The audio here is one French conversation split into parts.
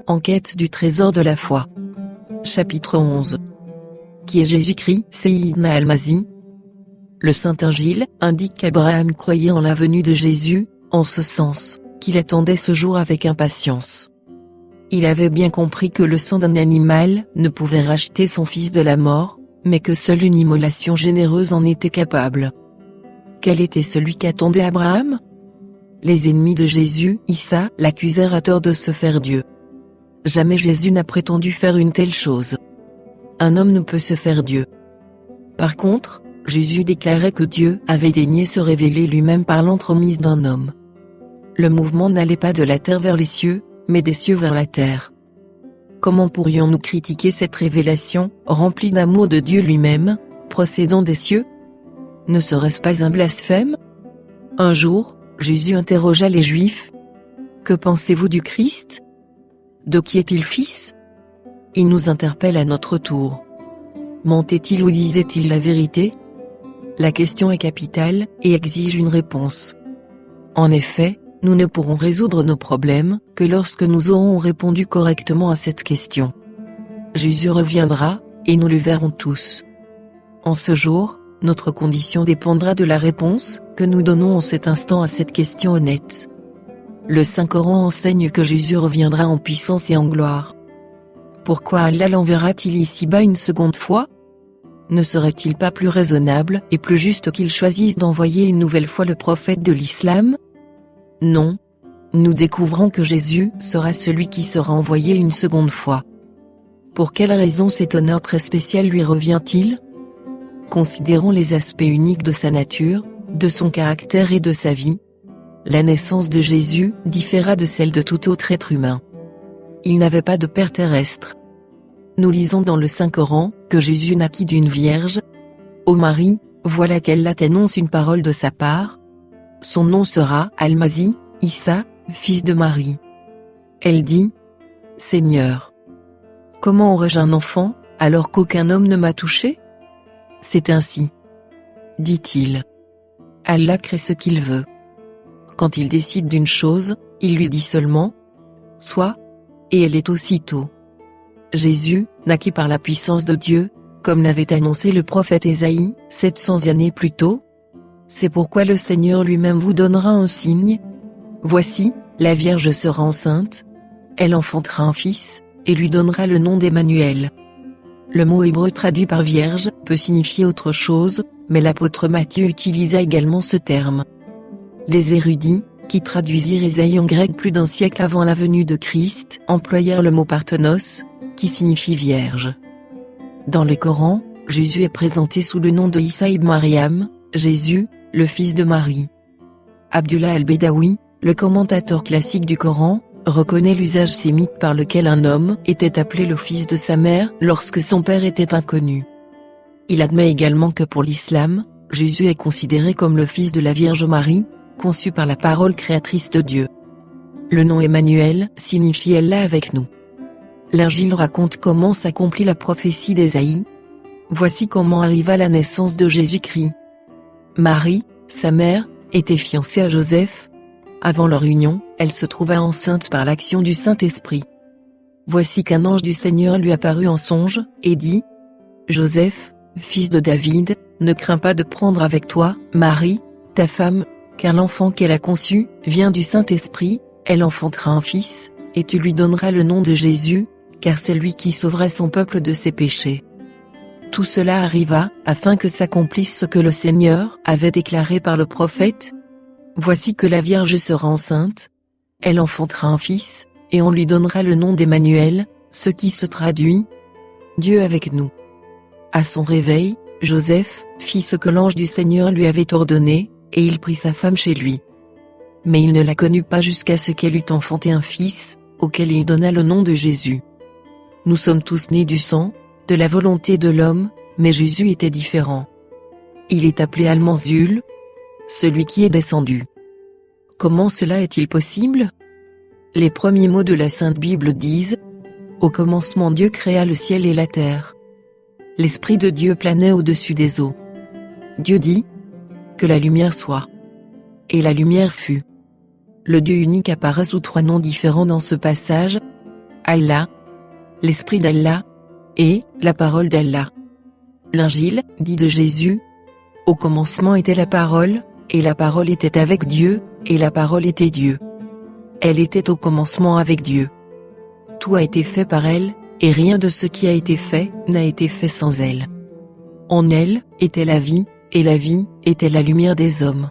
En quête du trésor de la foi. Chapitre 11. Qui est Jésus-Christ, Seyyidna al-Mahdi? Le Saint-Ingile indique qu'Abraham croyait en la venue de Jésus, en ce sens, qu'il attendait ce jour avec impatience. Il avait bien compris que le sang d'un animal ne pouvait racheter son fils de la mort, mais que seule une immolation généreuse en était capable. Quel était celui qu'attendait Abraham? Les ennemis de Jésus, Issa, l'accusèrent à tort de se faire Dieu. Jamais Jésus n'a prétendu faire une telle chose. Un homme ne peut se faire Dieu. Par contre, Jésus déclarait que Dieu avait daigné se révéler lui-même par l'entremise d'un homme. Le mouvement n'allait pas de la terre vers les cieux, mais des cieux vers la terre. Comment pourrions-nous critiquer cette révélation, remplie d'amour de Dieu lui-même, procédant des cieux? Ne serait-ce pas un blasphème? Un jour, Jésus interrogea les Juifs. Que pensez-vous du Christ? De qui est-il fils? Il nous interpelle à notre tour. Mentait-il ou disait-il la vérité? La question est capitale, et exige une réponse. En effet, nous ne pourrons résoudre nos problèmes que lorsque nous aurons répondu correctement à cette question. Jésus reviendra, et nous le verrons tous. En ce jour, notre condition dépendra de la réponse que nous donnons en cet instant à cette question honnête. Le Saint-Coran enseigne que Jésus reviendra en puissance et en gloire. Pourquoi Allah l'enverra-t-il ici-bas une seconde fois? Ne serait-il pas plus raisonnable et plus juste qu'il choisisse d'envoyer une nouvelle fois le prophète de l'islam? Non. Nous découvrons que Jésus sera celui qui sera envoyé une seconde fois. Pour quelle raison cet honneur très spécial lui revient-il? Considérons les aspects uniques de sa nature, de son caractère et de sa vie. La naissance de Jésus différa de celle de tout autre être humain. Il n'avait pas de père terrestre. Nous lisons dans le Saint-Coran que Jésus naquit d'une vierge. Ô Marie, voilà qu'Allah t'annonce une parole de sa part. Son nom sera Al-Mahdi, Issa, fils de Marie. Elle dit: Seigneur, comment aurais-je un enfant, alors qu'aucun homme ne m'a touché? C'est ainsi, dit-il. Allah crée ce qu'il veut. Quand il décide d'une chose, il lui dit seulement: Sois, et elle est aussitôt. Jésus naquit par la puissance de Dieu, comme l'avait annoncé le prophète Ésaïe, 700 années plus tôt. C'est pourquoi le Seigneur lui-même vous donnera un signe. Voici, la Vierge sera enceinte. Elle enfantera un fils, et lui donnera le nom d'Emmanuel. Le mot hébreu traduit par vierge peut signifier autre chose, mais l'apôtre Matthieu utilisa également ce terme. Les érudits, qui traduisirent Ésaïe en grec plus d'un siècle avant la venue de Christ, employèrent le mot parthenos, qui signifie vierge. Dans le Coran, Jésus est présenté sous le nom de Issa ibn Maryam, Jésus, le fils de Marie. Abdullah al-Bédaoui, le commentateur classique du Coran, reconnaît l'usage sémite par lequel un homme était appelé le fils de sa mère lorsque son père était inconnu. Il admet également que pour l'islam, Jésus est considéré comme le fils de la Vierge Marie, conçu par la parole créatrice de Dieu. Le nom Emmanuel signifie Allah avec nous. L'Injil raconte comment s'accomplit la prophétie d'Ésaïe. Voici comment arriva la naissance de Jésus-Christ. Marie, sa mère, était fiancée à Joseph. Avant leur union, elle se trouva enceinte par l'action du Saint-Esprit. Voici qu'un ange du Seigneur lui apparut en songe, et dit: Joseph, fils de David, ne crains pas de prendre avec toi, Marie, ta femme, car l'enfant qu'elle a conçu, vient du Saint-Esprit, elle enfantera un fils, et tu lui donneras le nom de Jésus, car c'est lui qui sauvera son peuple de ses péchés. Tout cela arriva, afin que s'accomplisse ce que le Seigneur avait déclaré par le prophète. Voici que la Vierge sera enceinte, elle enfantera un fils, et on lui donnera le nom d'Emmanuel, ce qui se traduit: Dieu avec nous. À son réveil, Joseph fit ce que l'ange du Seigneur lui avait ordonné, et il prit sa femme chez lui. Mais il ne la connut pas jusqu'à ce qu'elle eût enfanté un fils, auquel il donna le nom de Jésus. Nous sommes tous nés du sang, de la volonté de l'homme, mais Jésus était différent. Il est appelé Al-Manzul, celui qui est descendu. Comment cela est-il possible? Les premiers mots de la Sainte Bible disent: Au commencement Dieu créa le ciel et la terre. L'Esprit de Dieu planait au-dessus des eaux. Dieu dit: Que la lumière soit. Et la lumière fut. le Dieu unique apparaît sous 3 noms différents dans ce passage: Allah, l'Esprit d'Allah, et la parole d'Allah. L'Injil dit de Jésus: au commencement était la parole, et la parole était avec Dieu, et la parole était Dieu. Elle était au commencement avec Dieu. Tout a été fait par elle, et rien de ce qui a été fait n'a été fait sans elle. En elle était la vie, et la vie était la lumière des hommes.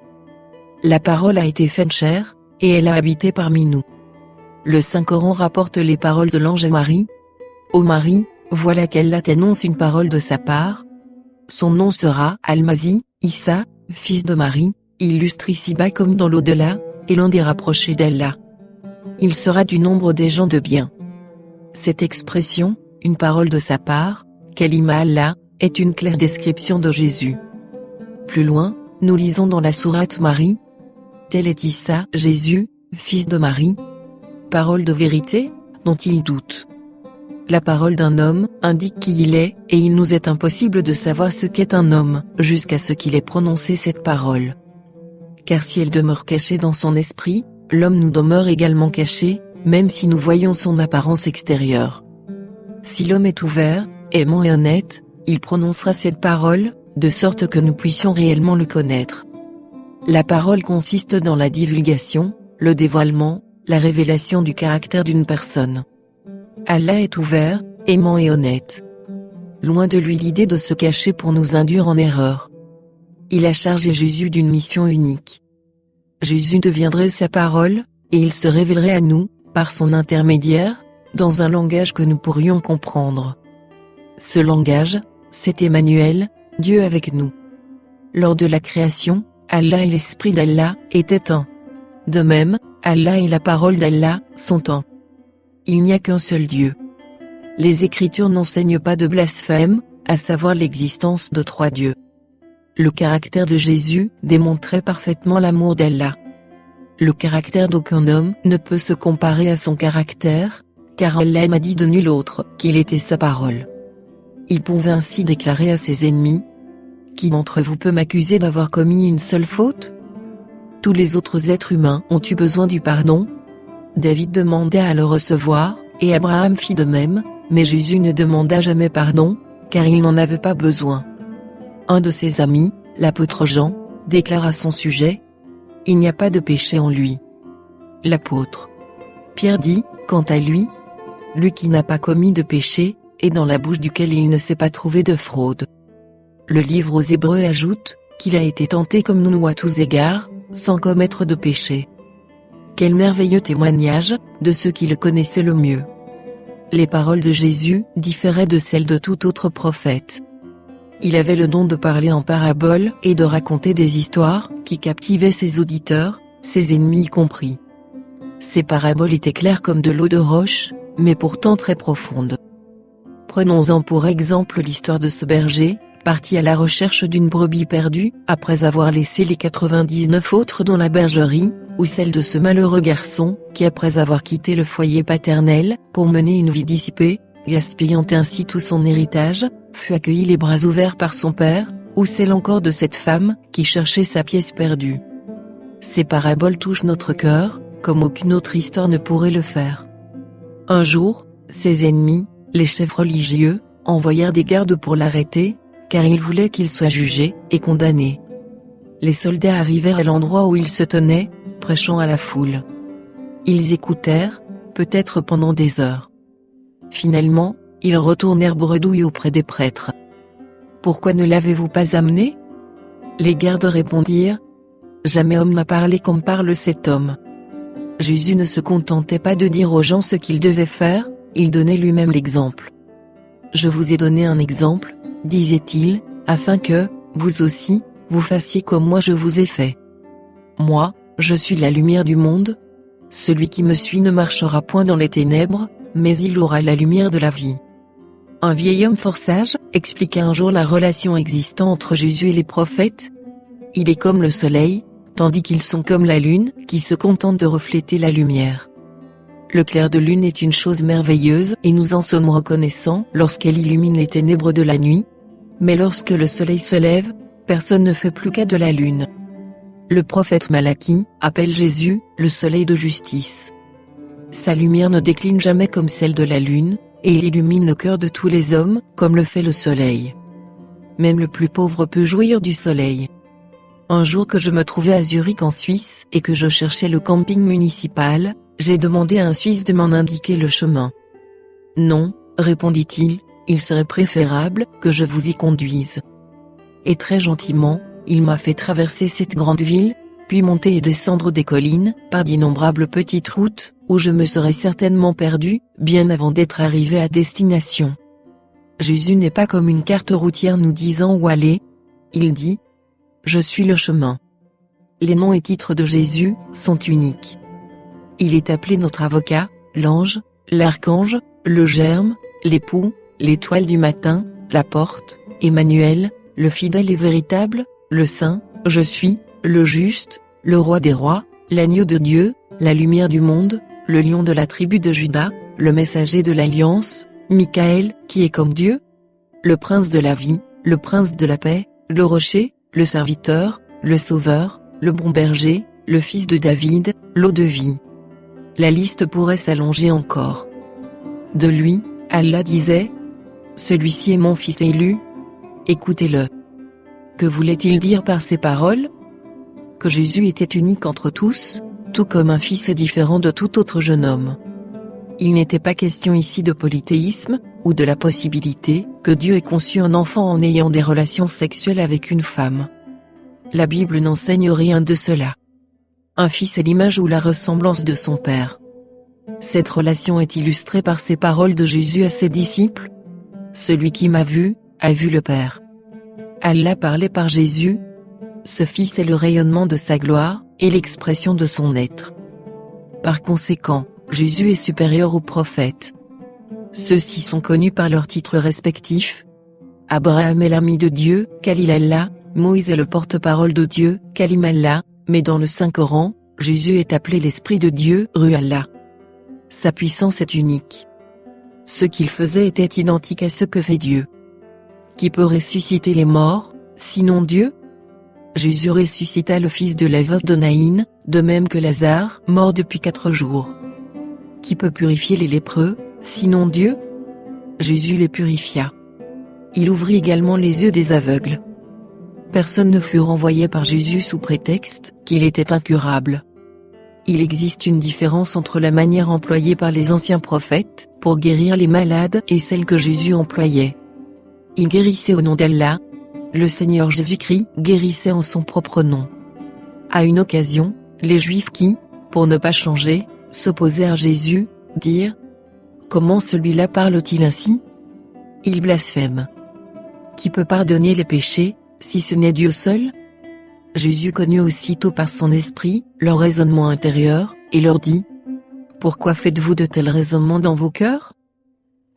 La parole a été faite chair, et elle a habité parmi nous. Le Saint-Coran rapporte les paroles de l'ange à Marie. Ô Marie, voilà qu'Allah t'annonce une parole de sa part. Son nom sera Al-Masih, Issa, fils de Marie, illustre ici-bas comme dans l'au-delà, et l'un des rapprochés d'Allah. Il sera du nombre des gens de bien. Cette expression, une parole de sa part, Kalima Allah, est une claire description de Jésus. Plus loin, nous lisons dans la sourate Marie: tel est Issa, Jésus, fils de Marie. Parole de vérité, dont il doute. La parole d'un homme indique qui il est, et il nous est impossible de savoir ce qu'est un homme, jusqu'à ce qu'il ait prononcé cette parole. Car si elle demeure cachée dans son esprit, l'homme nous demeure également caché, même si nous voyons son apparence extérieure. Si l'homme est ouvert, aimant et honnête, il prononcera cette parole, de sorte que nous puissions réellement le connaître. La parole consiste dans la divulgation, le dévoilement, la révélation du caractère d'une personne. Allah est ouvert, aimant et honnête. Loin de lui l'idée de se cacher pour nous induire en erreur. Il a chargé Jésus d'une mission unique. Jésus deviendrait sa parole, et il se révélerait à nous, par son intermédiaire, dans un langage que nous pourrions comprendre. Ce langage, c'est Emmanuel, Dieu avec nous. Lors de la création, Allah et l'Esprit d'Allah étaient un. De même, Allah et la parole d'Allah sont un. Il n'y a qu'un seul Dieu. Les Écritures n'enseignent pas de blasphème, à savoir l'existence de 3 dieux. Le caractère de Jésus démontrait parfaitement l'amour d'Allah. Le caractère d'aucun homme ne peut se comparer à son caractère, car Allah m'a dit de nul autre qu'il était sa parole. Il pouvait ainsi déclarer à ses ennemis: qui d'entre vous peut m'accuser d'avoir commis une seule faute? Tous les autres êtres humains ont eu besoin du pardon. David demanda à le recevoir, et Abraham fit de même, mais Jésus ne demanda jamais pardon, car il n'en avait pas besoin. Un de ses amis, l'apôtre Jean, déclara à son sujet: il n'y a pas de péché en lui. L'apôtre Pierre dit, quant à lui: lui qui n'a pas commis de péché, et dans la bouche duquel il ne s'est pas trouvé de fraude. Le livre aux Hébreux ajoute qu'il a été tenté comme nous à tous égards, sans commettre de péché. Quel merveilleux témoignage, de ceux qui le connaissaient le mieux. Les paroles de Jésus différaient de celles de tout autre prophète. Il avait le don de parler en paraboles et de raconter des histoires qui captivaient ses auditeurs, ses ennemis y compris. Ces paraboles étaient claires comme de l'eau de roche, mais pourtant très profondes. Prenons-en pour exemple l'histoire de ce berger, parti à la recherche d'une brebis perdue, après avoir laissé les 99 autres dans la bergerie, ou celle de ce malheureux garçon, qui après avoir quitté le foyer paternel, pour mener une vie dissipée, gaspillant ainsi tout son héritage, fut accueilli les bras ouverts par son père, ou celle encore de cette femme, qui cherchait sa pièce perdue. Ces paraboles touchent notre cœur, comme aucune autre histoire ne pourrait le faire. Un jour, ses ennemis, les chefs religieux, envoyèrent des gardes pour l'arrêter, car ils voulaient qu'il soit jugé et condamné. Les soldats arrivèrent à l'endroit où il se tenait, prêchant à la foule. Ils écoutèrent, peut-être pendant des heures. Finalement, ils retournèrent bredouille auprès des prêtres. « Pourquoi ne l'avez-vous pas amené ?» Les gardes répondirent: « Jamais homme n'a parlé comme parle cet homme. » Jésus ne se contentait pas de dire aux gens ce qu'ils devaient faire, il donnait lui-même l'exemple. « Je vous ai donné un exemple, disait-il, afin que, vous aussi, vous fassiez comme moi je vous ai fait. Moi, je suis la lumière du monde. Celui qui me suit ne marchera point dans les ténèbres, mais il aura la lumière de la vie. » Un vieil homme fort sage expliqua un jour la relation existant entre Jésus et les prophètes. Il est comme le soleil, tandis qu'ils sont comme la lune, qui se contente de refléter la lumière. Le clair de lune est une chose merveilleuse et nous en sommes reconnaissants lorsqu'elle illumine les ténèbres de la nuit. Mais lorsque le soleil se lève, personne ne fait plus cas de la lune. Le prophète Malachie appelle Jésus le soleil de justice. Sa lumière ne décline jamais comme celle de la lune, et il illumine le cœur de tous les hommes comme le fait le soleil. Même le plus pauvre peut jouir du soleil. Un jour que je me trouvais à Zurich en Suisse et que je cherchais le camping municipal, j'ai demandé à un Suisse de m'en indiquer le chemin. Non, répondit-il, il serait préférable que je vous y conduise. Et très gentiment, il m'a fait traverser cette grande ville, puis monter et descendre des collines, par d'innombrables petites routes, où je me serais certainement perdu, bien avant d'être arrivé à destination. Jésus n'est pas comme une carte routière nous disant où aller. Il dit « Je suis le chemin ». Les noms et titres de Jésus sont uniques. Il est appelé notre avocat, l'ange, l'archange, le germe, l'époux, l'étoile du matin, la porte, Emmanuel, le fidèle et véritable, le saint, je suis, le juste, le roi des rois, l'agneau de Dieu, la lumière du monde, le lion de la tribu de Juda, le messager de l'alliance, Michael, qui est comme Dieu, le prince de la vie, le prince de la paix, le rocher, le serviteur, le sauveur, le bon berger, le fils de David, l'eau de vie. La liste pourrait s'allonger encore. De lui, Allah disait « Celui-ci est mon fils élu. Écoutez-le. » Que voulait-il dire par ces paroles? Que Jésus était unique entre tous, tout comme un fils est différent de tout autre jeune homme. Il n'était pas question ici de polythéisme, ou de la possibilité que Dieu ait conçu un enfant en ayant des relations sexuelles avec une femme. La Bible n'enseigne rien de cela. Un fils est l'image ou la ressemblance de son père. Cette relation est illustrée par ces paroles de Jésus à ses disciples. « Celui qui m'a vu, a vu le Père ». Allah parlait par Jésus. Ce Fils est le rayonnement de sa gloire, et l'expression de son être. Par conséquent, Jésus est supérieur aux prophètes. Ceux-ci sont connus par leurs titres respectifs. Abraham est l'ami de Dieu, Khalil Allah, Moïse est le porte-parole de Dieu, Kalim Allah, mais dans le Saint-Coran, Jésus est appelé l'Esprit de Dieu, Ruh Allah. Sa puissance est unique. Ce qu'il faisait était identique à ce que fait Dieu. Qui peut ressusciter les morts, sinon Dieu? Jésus ressuscita le fils de la veuve de Naïn, de même que Lazare, mort depuis 4 jours. Qui peut purifier les lépreux, sinon Dieu? Jésus les purifia. Il ouvrit également les yeux des aveugles. Personne ne fut renvoyé par Jésus sous prétexte qu'il était incurable. Il existe une différence entre la manière employée par les anciens prophètes pour guérir les malades et celle que Jésus employait. Il guérissait au nom d'Allah. Le Seigneur Jésus-Christ guérissait en son propre nom. À une occasion, les Juifs qui, pour ne pas changer, s'opposaient à Jésus, dirent « Comment celui-là parle-t-il ainsi? Il blasphème. Qui peut pardonner les péchés, si ce n'est Dieu seul ?» Jésus connut aussitôt par son esprit leur raisonnement intérieur, et leur dit « Pourquoi faites-vous de tels raisonnements dans vos cœurs?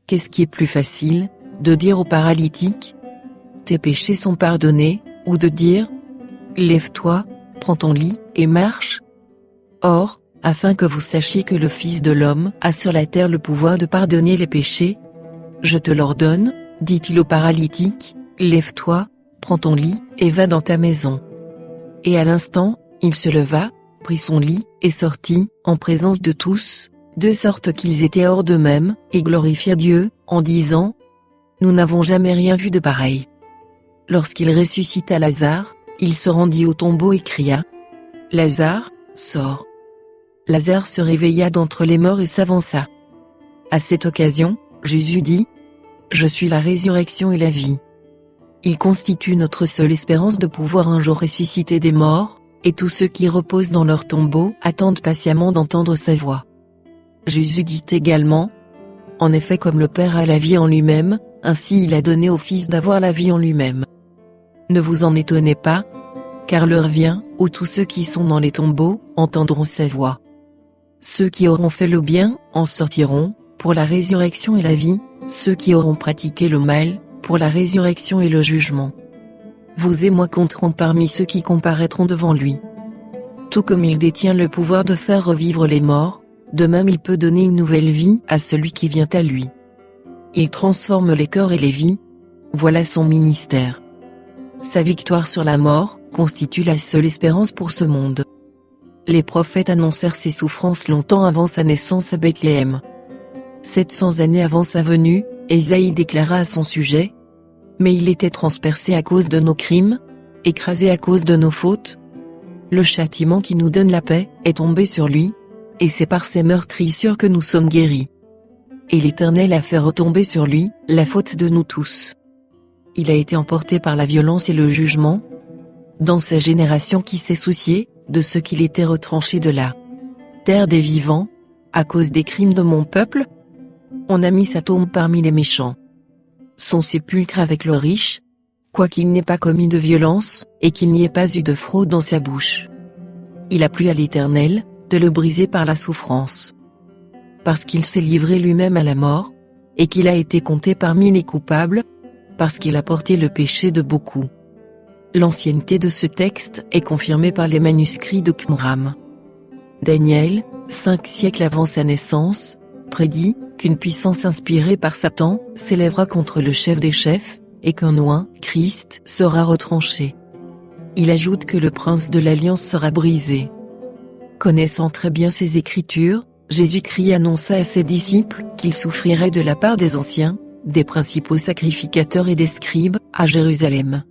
Qu'est-ce qui est plus facile, de dire aux paralytiques « Tes péchés sont pardonnés », ou de dire « Lève-toi, prends ton lit, et marche ». Or, afin que vous sachiez que le Fils de l'homme a sur la terre le pouvoir de pardonner les péchés, je te l'ordonne, dit-il au paralytique, lève-toi, prends ton lit, et va dans ta maison. Et à l'instant, il se leva, prit son lit, et sortit, en présence de tous, de sorte qu'ils étaient hors d'eux-mêmes, et glorifièrent Dieu, en disant « Nous n'avons jamais rien vu de pareil ». Lorsqu'il ressuscita Lazare, il se rendit au tombeau et cria « Lazare, sors !» Lazare se réveilla d'entre les morts et s'avança. À cette occasion, Jésus dit « Je suis la résurrection et la vie. Il constitue notre seule espérance de pouvoir un jour ressusciter des morts, et tous ceux qui reposent dans leur tombeau attendent patiemment d'entendre sa voix. » Jésus dit également « En effet, comme le Père a la vie en lui-même, ainsi il a donné au Fils d'avoir la vie en lui-même. Ne vous en étonnez pas, car l'heure vient où tous ceux qui sont dans les tombeaux entendront sa voix. Ceux qui auront fait le bien en sortiront, pour la résurrection et la vie, ceux qui auront pratiqué le mal, pour la résurrection et le jugement. Vous et moi compterons parmi ceux qui comparaîtront devant lui. Tout comme il détient le pouvoir de faire revivre les morts, de même il peut donner une nouvelle vie à celui qui vient à lui. Il transforme les corps et les vies. Voilà son ministère. Sa victoire sur la mort, constitue la seule espérance pour ce monde. Les prophètes annoncèrent ses souffrances longtemps avant sa naissance à Bethléem. 700 années avant sa venue, Ésaïe déclara à son sujet : « Mais il était transpercé à cause de nos crimes, écrasé à cause de nos fautes. Le châtiment qui nous donne la paix est tombé sur lui, et c'est par ses meurtrissures que nous sommes guéris. Et l'Éternel a fait retomber sur lui la faute de nous tous. Il a été emporté par la violence et le jugement. Dans sa génération qui s'est souciée de ce qu'il était retranché de la terre des vivants, à cause des crimes de mon peuple, on a mis sa tombe parmi les méchants. Son sépulcre avec le riche, quoiqu'il n'ait pas commis de violence, et qu'il n'y ait pas eu de fraude dans sa bouche. Il a plu à l'Éternel de le briser par la souffrance. Parce qu'il s'est livré lui-même à la mort, et qu'il a été compté parmi les coupables, parce qu'il a porté le péché de beaucoup. » L'ancienneté de ce texte est confirmée par les manuscrits de Qumran. Daniel, 5 siècles avant sa naissance, prédit qu'une puissance inspirée par Satan s'élèvera contre le chef des chefs, et qu'un oint, Christ, sera retranché. Il ajoute que le prince de l'Alliance sera brisé. Connaissant très bien ces Écritures, Jésus-Christ annonça à ses disciples qu'il souffrirait de la part des anciens, des principaux sacrificateurs et des scribes, à Jérusalem.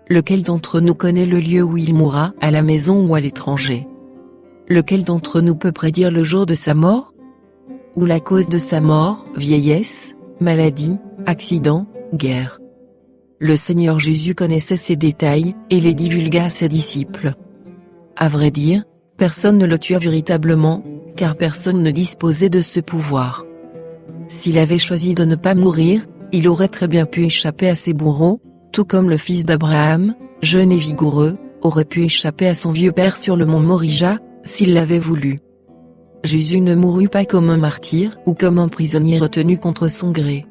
Lequel d'entre nous connaît le lieu où il mourra, à la maison ou à l'étranger? Lequel d'entre nous peut prédire le jour de sa mort? Ou la cause de sa mort, vieillesse, maladie, accident, guerre? Le Seigneur Jésus connaissait ces détails, et les divulgua à ses disciples. À vrai dire, personne ne le tua véritablement, car personne ne disposait de ce pouvoir. S'il avait choisi de ne pas mourir, il aurait très bien pu échapper à ses bourreaux, tout comme le fils d'Abraham, jeune et vigoureux, aurait pu échapper à son vieux père sur le mont Morija, s'il l'avait voulu. Jésus ne mourut pas comme un martyr ou comme un prisonnier retenu contre son gré.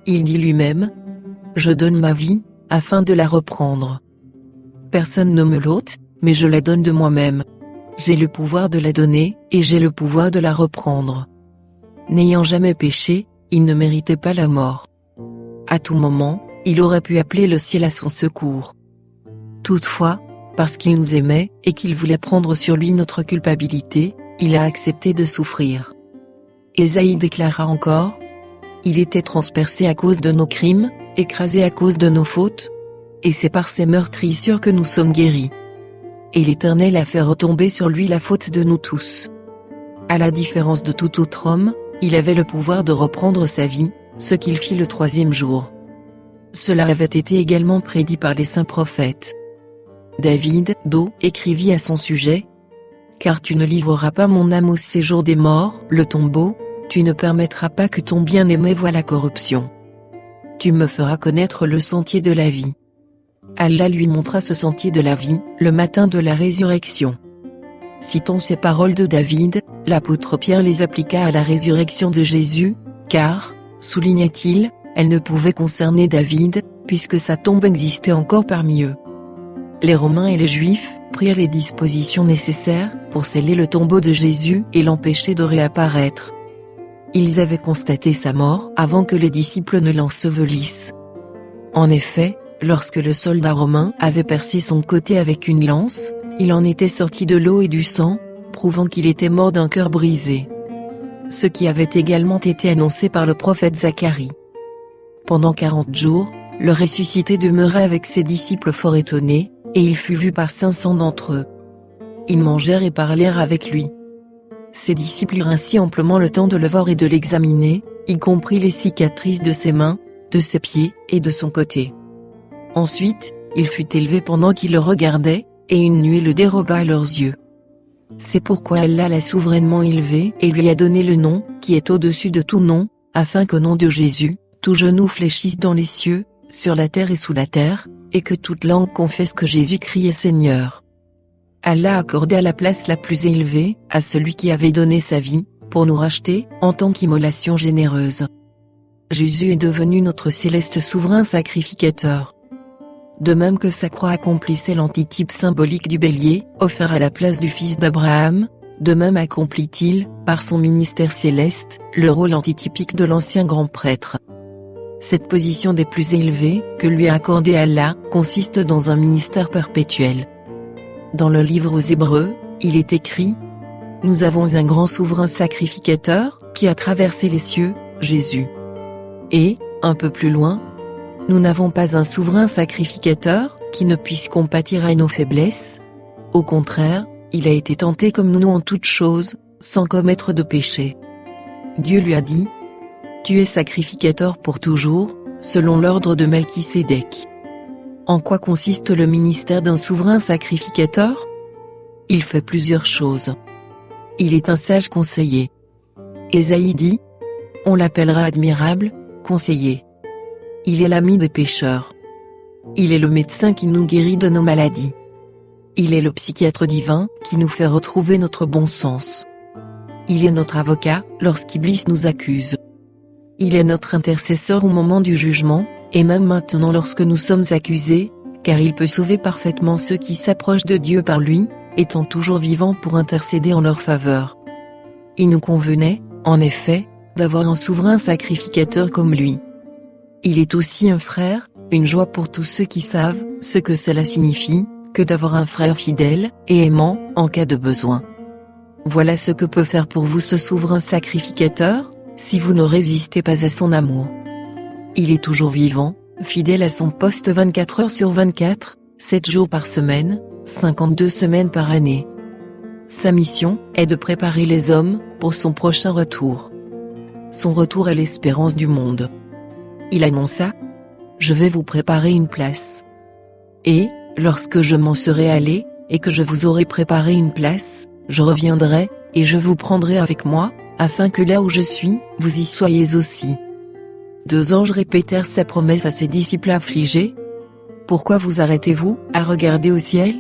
Il dit lui-même : « Je donne ma vie, afin de la reprendre. Personne ne me l'ôte, mais je la donne de moi-même. J'ai le pouvoir de la donner, et j'ai le pouvoir de la reprendre. » N'ayant jamais péché, il ne méritait pas la mort. À tout moment, il aurait pu appeler le ciel à son secours. Toutefois, parce qu'il nous aimait, et qu'il voulait prendre sur lui notre culpabilité, il a accepté de souffrir. Ésaïe déclara encore : « Il était transpercé à cause de nos crimes, écrasé à cause de nos fautes, et c'est par ses meurtrissures que nous sommes guéris. Et l'Éternel a fait retomber sur lui la faute de nous tous. » À la différence de tout autre homme, il avait le pouvoir de reprendre sa vie, ce qu'il fit le 3e jour. Cela avait été également prédit par les saints prophètes. David, écrivit à son sujet : « Car tu ne livreras pas mon âme au séjour des morts, le tombeau, tu ne permettras pas que ton bien-aimé voie la corruption. Tu me feras connaître le sentier de la vie. » Allah lui montra ce sentier de la vie, le matin de la résurrection. Citant ces paroles de David, l'apôtre Pierre les appliqua à la résurrection de Jésus, car, souligna-t-il, elle ne pouvait concerner David, puisque sa tombe existait encore parmi eux. Les Romains et les Juifs prirent les dispositions nécessaires pour sceller le tombeau de Jésus et l'empêcher de réapparaître. Ils avaient constaté sa mort avant que les disciples ne l'ensevelissent. En effet, lorsque le soldat romain avait percé son côté avec une lance, il en était sorti de l'eau et du sang, prouvant qu'il était mort d'un cœur brisé. Ce qui avait également été annoncé par le prophète Zacharie. Pendant 40 jours, le ressuscité demeura avec ses disciples fort étonnés, et il fut vu par 500 d'entre eux. Ils mangèrent et parlèrent avec lui. Ses disciples eurent ainsi amplement le temps de le voir et de l'examiner, y compris les cicatrices de ses mains, de ses pieds et de son côté. Ensuite, il fut élevé pendant qu'ils le regardaient, et une nuée le déroba à leurs yeux. C'est pourquoi Allah l'a souverainement élevé et lui a donné le nom qui est au-dessus de tout nom, afin qu'au nom de Jésus, tout genou fléchisse dans les cieux, sur la terre et sous la terre, et que toute langue confesse que Jésus-Christ est Seigneur. Allah accorda la place la plus élevée à celui qui avait donné sa vie, pour nous racheter, en tant qu'immolation généreuse. Jésus est devenu notre céleste souverain sacrificateur. De même que sa croix accomplissait l'antitype symbolique du bélier, offert à la place du fils d'Abraham, de même accomplit-il, par son ministère céleste, le rôle antitypique de l'ancien grand prêtre. Cette position des plus élevés que lui a accordé Allah consiste dans un ministère perpétuel. Dans le livre aux Hébreux, il est écrit: Nous avons un grand souverain sacrificateur qui a traversé les cieux, Jésus. Et, un peu plus loin, nous n'avons pas un souverain sacrificateur qui ne puisse compatir à nos faiblesses. Au contraire, il a été tenté comme nous en toutes choses, sans commettre de péché. Dieu lui a dit: Tu es sacrificateur pour toujours, selon l'ordre de Melchisédek. En quoi consiste le ministère d'un souverain sacrificateur? Il fait plusieurs choses. Il est un sage conseiller. Ésaïe dit: On l'appellera admirable, conseiller. Il est l'ami des pécheurs. Il est le médecin qui nous guérit de nos maladies. Il est le psychiatre divin qui nous fait retrouver notre bon sens. Il est notre avocat lorsqu'Iblis nous accuse. Il est notre intercesseur au moment du jugement, et même maintenant lorsque nous sommes accusés, car il peut sauver parfaitement ceux qui s'approchent de Dieu par lui, étant toujours vivant pour intercéder en leur faveur. Il nous convenait, en effet, d'avoir un souverain sacrificateur comme lui. Il est aussi un frère, une joie pour tous ceux qui savent ce que cela signifie, que d'avoir un frère fidèle et aimant en cas de besoin. Voilà ce que peut faire pour vous ce souverain sacrificateur, si vous ne résistez pas à son amour. Il est toujours vivant, fidèle à son poste 24 heures sur 24, 7 jours par semaine, 52 semaines par année. Sa mission est de préparer les hommes pour son prochain retour. Son retour est l'espérance du monde. Il annonça: Je vais vous préparer une place. Et, lorsque je m'en serai allé, et que je vous aurai préparé une place, je reviendrai, et je vous prendrai avec moi, afin que là où je suis, vous y soyez aussi. 2 anges répétèrent sa promesse à ses disciples affligés. Pourquoi vous arrêtez-vous à regarder au ciel?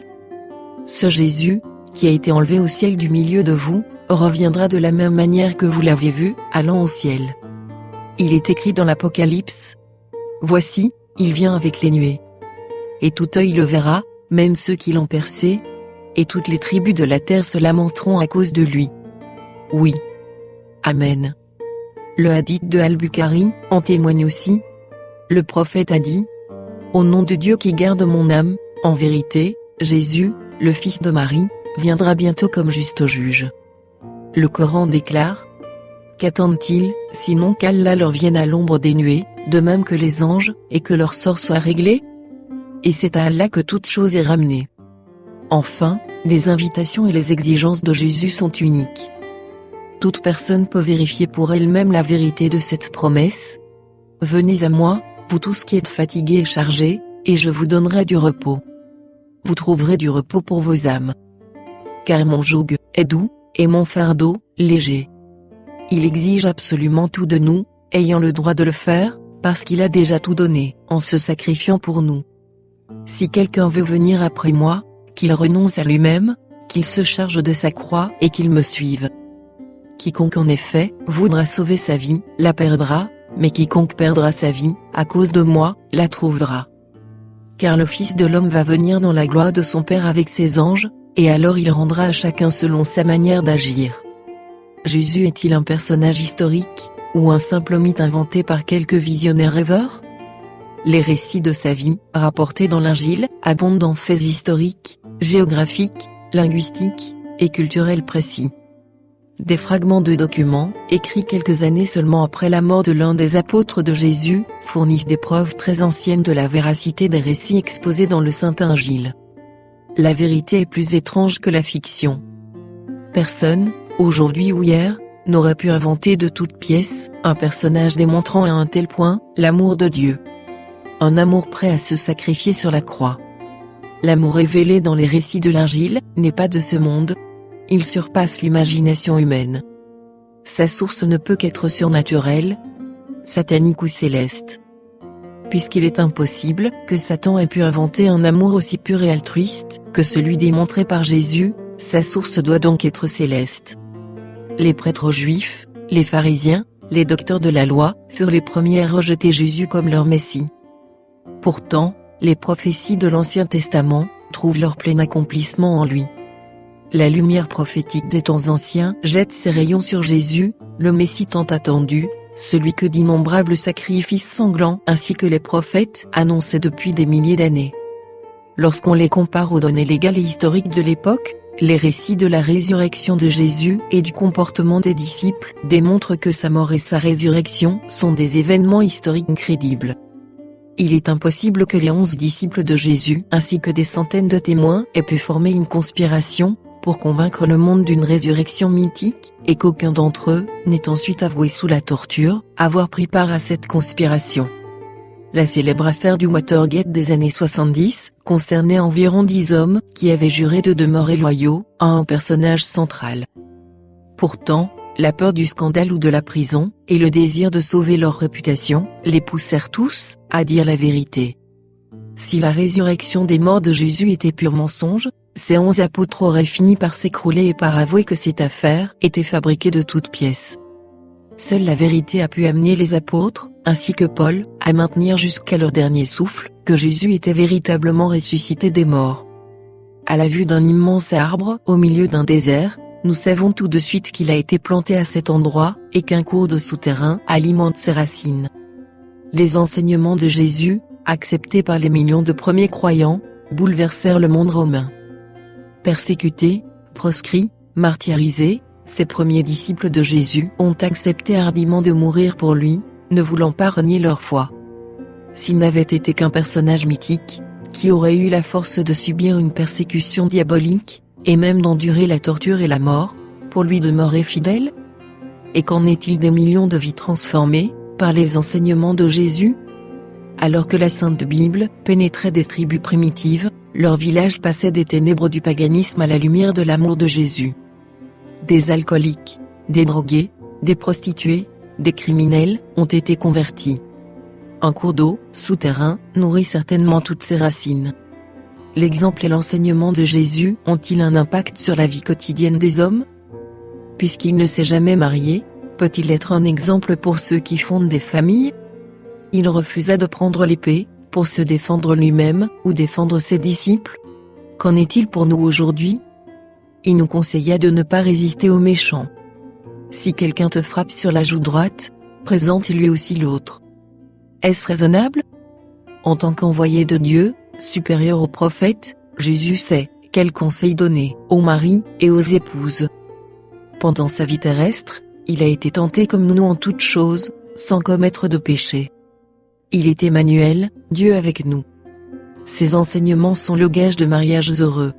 Ce Jésus, qui a été enlevé au ciel du milieu de vous, reviendra de la même manière que vous l'avez vu, allant au ciel. Il est écrit dans l'Apocalypse: Voici, il vient avec les nuées. Et tout œil le verra, même ceux qui l'ont percé, et toutes les tribus de la terre se lamenteront à cause de lui. Oui. Amen. Le hadith de Al-Bukhari en témoigne aussi. Le prophète a dit: Au nom de Dieu qui garde mon âme, en vérité, Jésus, le fils de Marie, viendra bientôt comme juste juge. Le Coran déclare: Qu'attendent-ils, sinon qu'Allah leur vienne à l'ombre des nuées, de même que les anges, et que leur sort soit réglé? Et c'est à Allah que toute chose est ramenée. Enfin, les invitations et les exigences de Jésus sont uniques. Toute personne peut vérifier pour elle-même la vérité de cette promesse. Venez à moi, vous tous qui êtes fatigués et chargés, et je vous donnerai du repos. Vous trouverez du repos pour vos âmes. Car mon joug est doux, et mon fardeau, léger. Il exige absolument tout de nous, ayant le droit de le faire, parce qu'il a déjà tout donné, en se sacrifiant pour nous. Si quelqu'un veut venir après moi, qu'il renonce à lui-même, qu'il se charge de sa croix et qu'il me suive. Quiconque en effet voudra sauver sa vie, la perdra, mais quiconque perdra sa vie, à cause de moi, la trouvera. Car le Fils de l'homme va venir dans la gloire de son Père avec ses anges, et alors il rendra à chacun selon sa manière d'agir. Jésus est-il un personnage historique, ou un simple mythe inventé par quelques visionnaires rêveurs? Les récits de sa vie, rapportés dans l'Injil, abondent en faits historiques, géographiques, linguistiques, et culturels précis. Des fragments de documents, écrits quelques années seulement après la mort de l'un des apôtres de Jésus, fournissent des preuves très anciennes de la véracité des récits exposés dans le Saint-Injil. La vérité est plus étrange que la fiction. Personne, aujourd'hui ou hier, n'aurait pu inventer de toutes pièces un personnage démontrant à un tel point l'amour de Dieu. Un amour prêt à se sacrifier sur la croix. L'amour révélé dans les récits de l'Injil n'est pas de ce monde. Il surpasse l'imagination humaine. Sa source ne peut qu'être surnaturelle, satanique ou céleste. Puisqu'il est impossible que Satan ait pu inventer un amour aussi pur et altruiste que celui démontré par Jésus, sa source doit donc être céleste. Les prêtres juifs, les pharisiens, les docteurs de la loi, furent les premiers à rejeter Jésus comme leur Messie. Pourtant, les prophéties de l'Ancien Testament trouvent leur plein accomplissement en lui. La lumière prophétique des temps anciens jette ses rayons sur Jésus, le Messie tant attendu, celui que d'innombrables sacrifices sanglants ainsi que les prophètes annonçaient depuis des milliers d'années. Lorsqu'on les compare aux données légales et historiques de l'époque, les récits de la résurrection de Jésus et du comportement des disciples démontrent que sa mort et sa résurrection sont des événements historiques crédibles. Il est impossible que les 11 disciples de Jésus ainsi que des centaines de témoins aient pu former une conspiration pour convaincre le monde d'une résurrection mythique, et qu'aucun d'entre eux n'ait ensuite avoué sous la torture avoir pris part à cette conspiration. La célèbre affaire du Watergate des années 70 concernait environ 10 hommes qui avaient juré de demeurer loyaux à un personnage central. Pourtant, la peur du scandale ou de la prison, et le désir de sauver leur réputation, les poussèrent tous à dire la vérité. Si la résurrection des morts de Jésus était pur mensonge, ces 11 apôtres auraient fini par s'écrouler et par avouer que cette affaire était fabriquée de toutes pièces. Seule la vérité a pu amener les apôtres, ainsi que Paul, à maintenir jusqu'à leur dernier souffle, que Jésus était véritablement ressuscité des morts. À la vue d'un immense arbre au milieu d'un désert, nous savons tout de suite qu'il a été planté à cet endroit, et qu'un cours d'eau souterrain alimente ses racines. Les enseignements de Jésus, acceptés par les millions de premiers croyants, bouleversèrent le monde romain. Persécutés, proscrits, martyrisés, ces premiers disciples de Jésus ont accepté hardiment de mourir pour lui, ne voulant pas renier leur foi. S'il n'avait été qu'un personnage mythique, qui aurait eu la force de subir une persécution diabolique, et même d'endurer la torture et la mort, pour lui demeurer fidèle? Et qu'en est-il des millions de vies transformées, par les enseignements de Jésus? Alors que la Sainte Bible pénétrait des tribus primitives, leur village passait des ténèbres du paganisme à la lumière de l'amour de Jésus. Des alcooliques, des drogués, des prostituées, des criminels ont été convertis. Un cours d'eau, souterrain, nourrit certainement toutes ces racines. L'exemple et l'enseignement de Jésus ont-ils un impact sur la vie quotidienne des hommes? Puisqu'il ne s'est jamais marié, peut-il être un exemple pour ceux qui fondent des familles? Il refusa de prendre l'épée, pour se défendre lui-même, ou défendre ses disciples. Qu'en est-il pour nous aujourd'hui? Il nous conseilla de ne pas résister aux méchants. Si quelqu'un te frappe sur la joue droite, présente-lui aussi l'autre. Est-ce raisonnable? En tant qu'envoyé de Dieu, supérieur aux prophètes, Jésus sait quels conseils donner aux maris et aux épouses. Pendant sa vie terrestre, il a été tenté comme nous en toutes choses, sans commettre de péché. Il est Emmanuel, Dieu avec nous. Ses enseignements sont le gage de mariages heureux.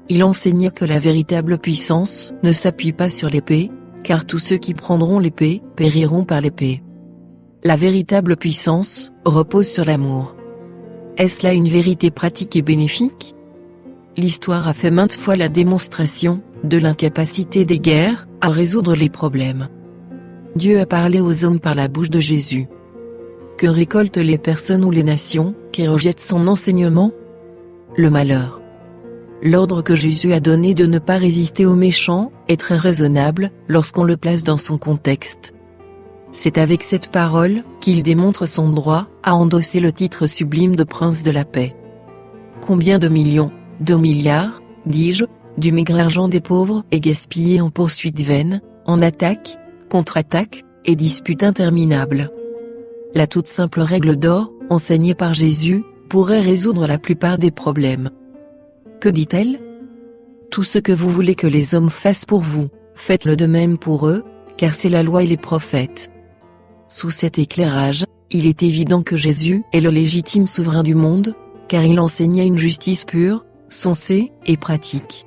Il enseigna que la véritable puissance ne s'appuie pas sur l'épée, car tous ceux qui prendront l'épée périront par l'épée. La véritable puissance repose sur l'amour. Est-ce là une vérité pratique et bénéfique? L'histoire a fait maintes fois la démonstration de l'incapacité des guerres à résoudre les problèmes. Dieu a parlé aux hommes par la bouche de Jésus. Que récoltent les personnes ou les nations qui rejettent son enseignement? Le malheur. L'ordre que Jésus a donné de ne pas résister aux méchants est très raisonnable lorsqu'on le place dans son contexte. C'est avec cette parole qu'il démontre son droit à endosser le titre sublime de prince de la paix. Combien de millions, de milliards, dis-je, du maigre argent des pauvres est gaspillé en poursuites vaines, en attaques, contre-attaques, et disputes interminables. La toute simple règle d'or, enseignée par Jésus, pourrait résoudre la plupart des problèmes. Que dit-elle? Tout ce que vous voulez que les hommes fassent pour vous, faites-le de même pour eux, car c'est la loi et les prophètes. Sous cet éclairage, il est évident que Jésus est le légitime souverain du monde, car il enseignait une justice pure, sensée et pratique.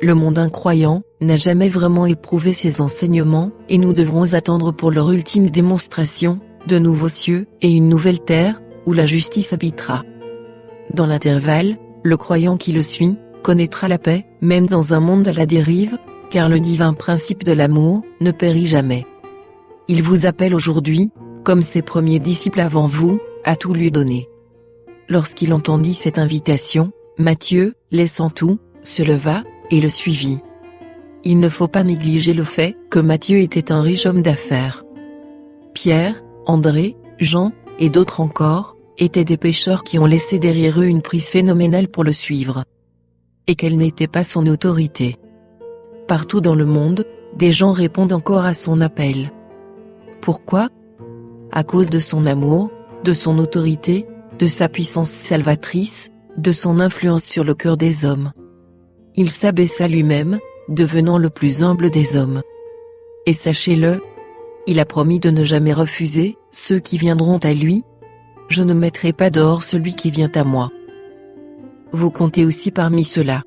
Le monde incroyant n'a jamais vraiment éprouvé ces enseignements, et nous devrons attendre pour leur ultime démonstration, de nouveaux cieux et une nouvelle terre, où la justice habitera. Dans l'intervalle, le croyant qui le suit, connaîtra la paix, même dans un monde à la dérive, car le divin principe de l'amour ne périt jamais. Il vous appelle aujourd'hui, comme ses premiers disciples avant vous, à tout lui donner. Lorsqu'il entendit cette invitation, Matthieu, laissant tout, se leva, et le suivit. Il ne faut pas négliger le fait que Matthieu était un riche homme d'affaires. Pierre, André, Jean, et d'autres encore, étaient des pêcheurs qui ont laissé derrière eux une prise phénoménale pour le suivre. Et quelle n'était pas son autorité. Partout dans le monde, des gens répondent encore à son appel. Pourquoi? À cause de son amour, de son autorité, de sa puissance salvatrice, de son influence sur le cœur des hommes. Il s'abaissa lui-même, devenant le plus humble des hommes. Et sachez-le, il a promis de ne jamais refuser ceux qui viendront à lui. Je ne mettrai pas dehors celui qui vient à moi. Vous comptez aussi parmi ceux-là.